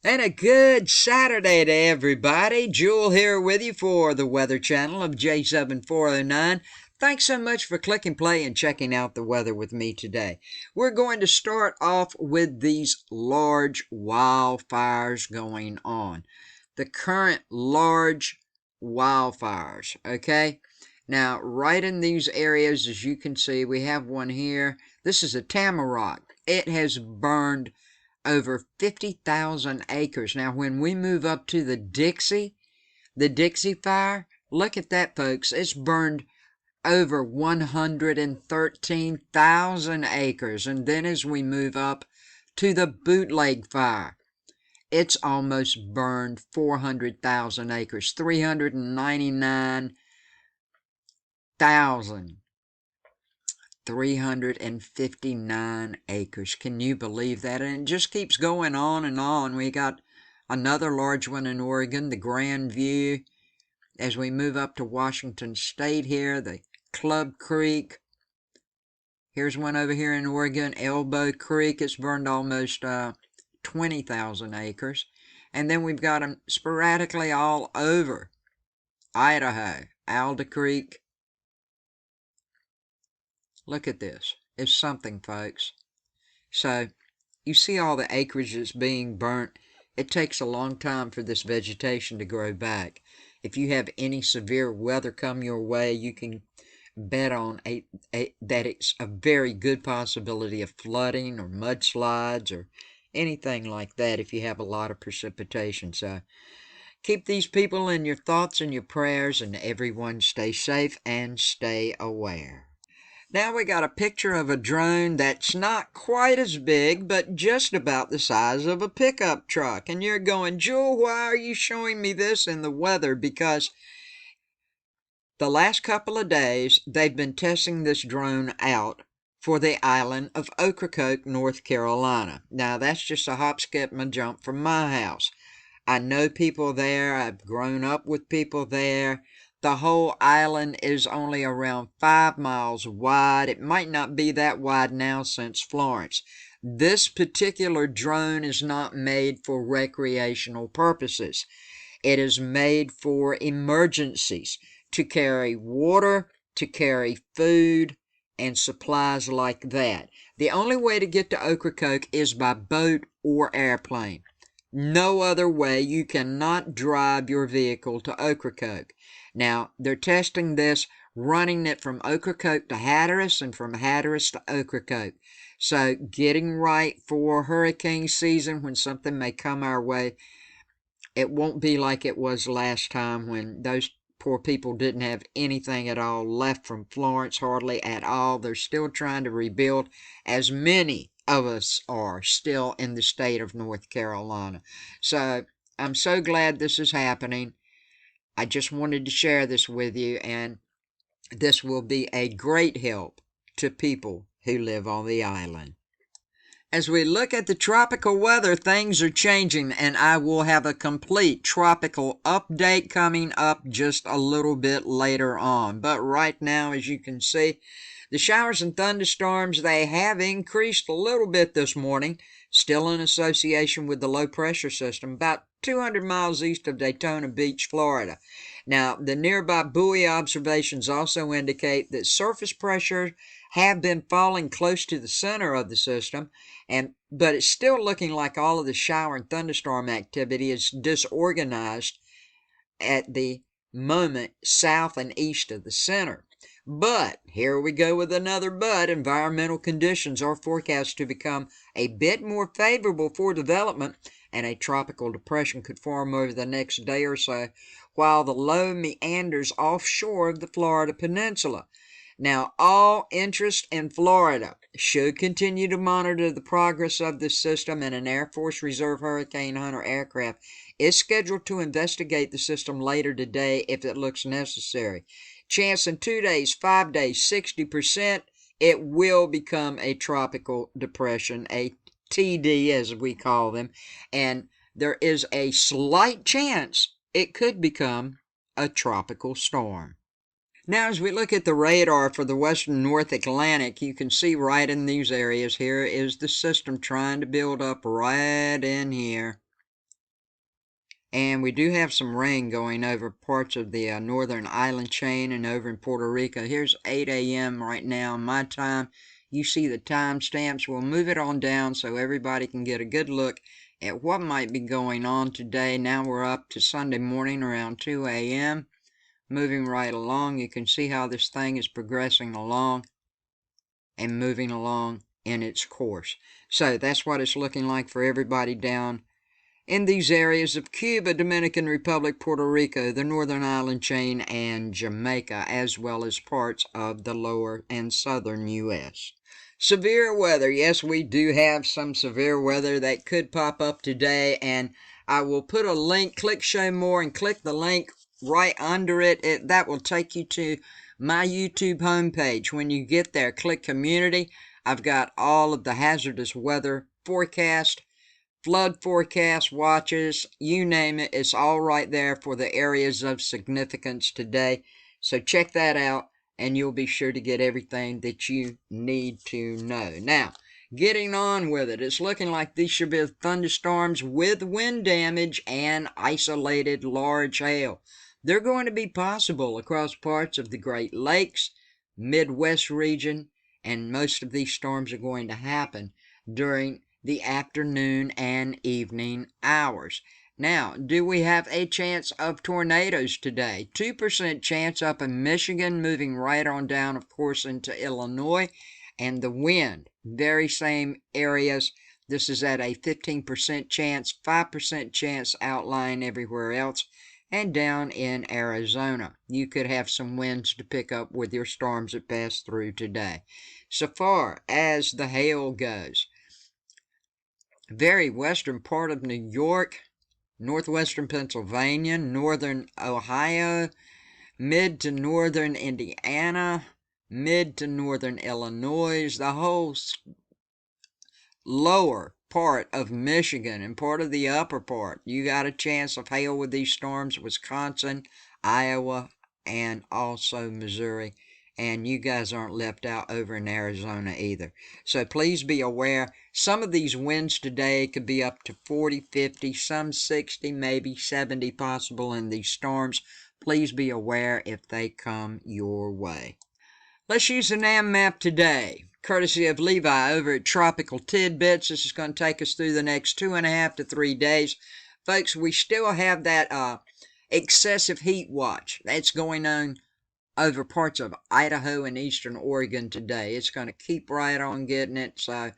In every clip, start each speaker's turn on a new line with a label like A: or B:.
A: And a good Saturday to everybody. Jewel here with you for the Weather Channel of J7409. Thanks so much for clicking play and checking out the weather with me today. We're going to start off with these large wildfires going on. The current large wildfires, okay? Now, right in these areas, as you can see, we have one here. This is a tamarack. It has burned over 50,000 acres. Now, when we move up to the Dixie fire, look at that, folks. It's burned over 113,000 acres. And then as we move up to the Bootleg fire, it's almost burned 400,000 acres, 359 acres. Can you believe that? And it just keeps going on and on. We got another large one in Oregon, the Grand View. As we move up to Washington State here, the Club Creek. Here's one over here in Oregon, Elbow Creek. It's burned almost 20,000 acres. And then we've got them sporadically all over Idaho, Alder Creek. Look at this. It's something, folks. So, you see all the acreage that's being burnt. It takes a long time for this vegetation to grow back. If you have any severe weather come your way, you can bet on that it's a very good possibility of flooding or mudslides or anything like that if you have a lot of precipitation. So, keep these people in your thoughts and your prayers, and everyone stay safe and stay aware. Now we got a picture of a drone that's not quite as big, but just about the size of a pickup truck. And you're going, Jewel, why are you showing me this in the weather? Because the last couple of days, they've been testing this drone out for the island of Ocracoke, North Carolina. Now, that's just a hop, skip, and a jump from my house. I know people there. I've grown up with people there. The whole island is only around 5 miles wide. It might not be that wide now since Florence. This particular drone is not made for recreational purposes. It is made for emergencies, to carry water, to carry food, and supplies like that. The only way to get to Ocracoke is by boat or airplane. No other way. You cannot drive your vehicle to Ocracoke. Now, they're testing this, running it from Ocracoke to Hatteras and from Hatteras to Ocracoke. So, getting right for hurricane season when something may come our way. It won't be like it was last time when those poor people didn't have anything at all left from Florence, hardly at all. They're still trying to rebuild, as many of us are still in the state of North Carolina. So, I'm so glad this is happening. I just wanted to share this with you, and this will be a great help to people who live on the island. As we look at the tropical weather, things are changing, and I will have a complete tropical update coming up just a little bit later on. But right now, as you can see, the showers and thunderstorms, they have increased a little bit this morning, still in association with the low pressure system, about 200 miles east of Daytona Beach, Florida. Now, the nearby buoy observations also indicate that surface pressure have been falling close to the center of the system, but it's still looking like all of the shower and thunderstorm activity is disorganized at the moment south and east of the center. But, here we go with another but, environmental conditions are forecast to become a bit more favorable for development, and a tropical depression could form over the next day or so, while the low meanders offshore of the Florida Peninsula. Now, all interest in Florida should continue to monitor the progress of this system, and an Air Force Reserve Hurricane Hunter aircraft is scheduled to investigate the system later today if it looks necessary. Chance in 2 days, 5 days, 60%, it will become a tropical depression, a TD as we call them, and there is a slight chance it could become a tropical storm. Now, as we look at the radar for the western North Atlantic, you can see right in these areas here is the system trying to build up right in here. And we do have some rain going over parts of the northern island chain and over in Puerto Rico. Here's 8 a.m. right now, my time. You see the timestamps. We'll move it on down so everybody can get a good look at what might be going on today. Now we're up to Sunday morning around 2 a.m. Moving right along. You can see how this thing is progressing along and moving along in its course. So that's what it's looking like for everybody down in these areas of Cuba, Dominican Republic, Puerto Rico, the Northern Island chain, and Jamaica, as well as parts of the lower and southern U.S. Severe weather. Yes, we do have some severe weather that could pop up today, and I will put a link. Click Show More and click the link right under it. That will take you to my YouTube homepage. When you get there, click Community. I've got all of the hazardous weather forecast, flood forecast, watches, you name it. It's all right there for the areas of significance today. So check that out, and you'll be sure to get everything that you need to know. Now, getting on with it, it's looking like these should be thunderstorms with wind damage and isolated large hail. They're going to be possible across parts of the Great Lakes, Midwest region, and most of these storms are going to happen during the afternoon and evening hours. Now, do we have a chance of tornadoes today? 2% chance up in Michigan, moving right on down, of course, into Illinois. And the wind, very same areas. This is at a 15% chance, 5% chance outlying everywhere else. And down in Arizona, you could have some winds to pick up with your storms that pass through today. So far as the hail goes, very western part of New York, northwestern Pennsylvania, northern Ohio, mid to northern Indiana, mid to northern Illinois, the whole lower part of Michigan and part of the upper part. You got a chance of hail with these storms, Wisconsin, Iowa, and also Missouri. And you guys aren't left out over in Arizona either. So please be aware. Some of these winds today could be up to 40, 50, some 60, maybe 70 possible in these storms. Please be aware if they come your way. Let's use the NAM map today, courtesy of Levi over at Tropical Tidbits. This is going to take us through the next 2.5 to 3 days. Folks, we still have that excessive heat watch that's going on over parts of Idaho and eastern Oregon today. It's going to keep right on getting it, so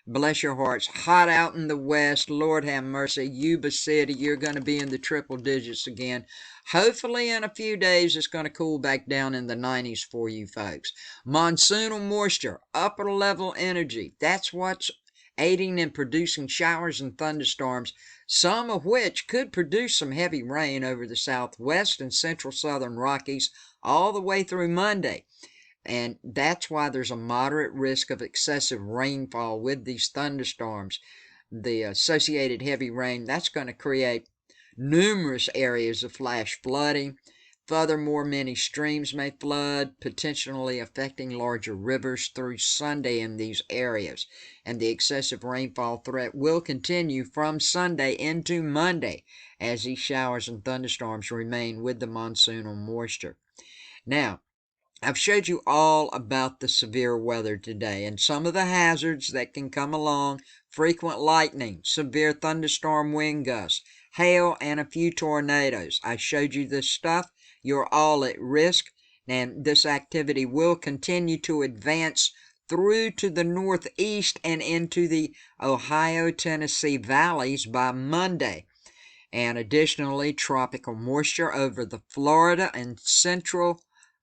A: bless your hearts. Hot out in the west. Lord have mercy. Yuba City, you're going to be in the triple digits again. Hopefully in a few days it's going to cool back down in the 90s for you folks. Monsoonal moisture, upper level energy. That's what's aiding in producing showers and thunderstorms, some of which could produce some heavy rain over the southwest and central southern Rockies all the way through Monday. And that's why there's a moderate risk of excessive rainfall with these thunderstorms. The associated heavy rain, that's going to create numerous areas of flash flooding. Furthermore, many streams may flood, potentially affecting larger rivers through Sunday in these areas. And the excessive rainfall threat will continue from Sunday into Monday as these showers and thunderstorms remain with the monsoonal moisture. Now, I've showed you all about the severe weather today and some of the hazards that can come along: frequent lightning, severe thunderstorm wind gusts, hail, and a few tornadoes. I showed you this stuff. You're all at risk, and this activity will continue to advance through to the northeast and into the Ohio-Tennessee valleys by Monday. And additionally, tropical moisture over the Florida and central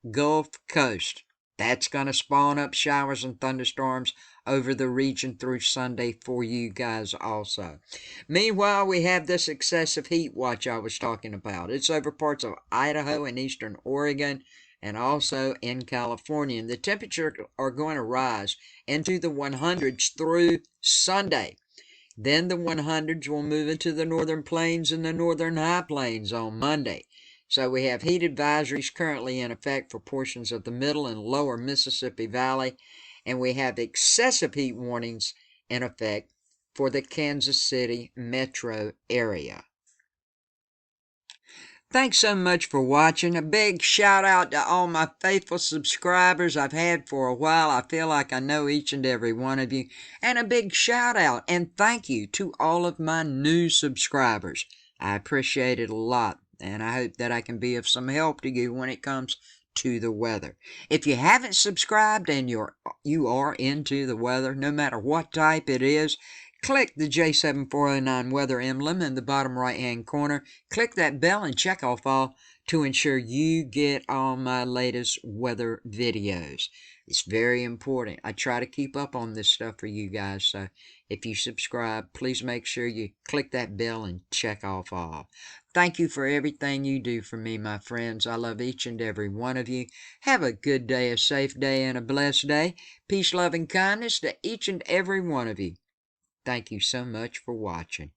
A: Gulf Coast. That's going to spawn up showers and thunderstorms over the region through Sunday for you guys also. Meanwhile, we have this excessive heat watch I was talking about. It's over parts of Idaho and eastern Oregon and also in California. And the temperatures are going to rise into the 100s through Sunday. Then the 100s will move into the northern plains and the northern high plains on Monday. So we have heat advisories currently in effect for portions of the middle and lower Mississippi Valley, and we have excessive heat warnings in effect for the Kansas City metro area. Thanks so much for watching. A big shout out to all my faithful subscribers I've had for a while. I feel like I know each and every one of you. And a big shout out and thank you to all of my new subscribers. I appreciate it a lot, and I hope that I can be of some help to you when it comes to the weather. If you haven't subscribed and you are into the weather, no matter what type it is, click the J7409 weather emblem in the bottom right hand corner. Click that bell and check off all to ensure you get all my latest weather videos. It's very important. I try to keep up on this stuff for you guys, so if you subscribe, please make sure you click that bell and check off all. Thank you for everything you do for me, my friends. I love each and every one of you. Have a good day, a safe day, and a blessed day. Peace, love, and kindness to each and every one of you. Thank you so much for watching.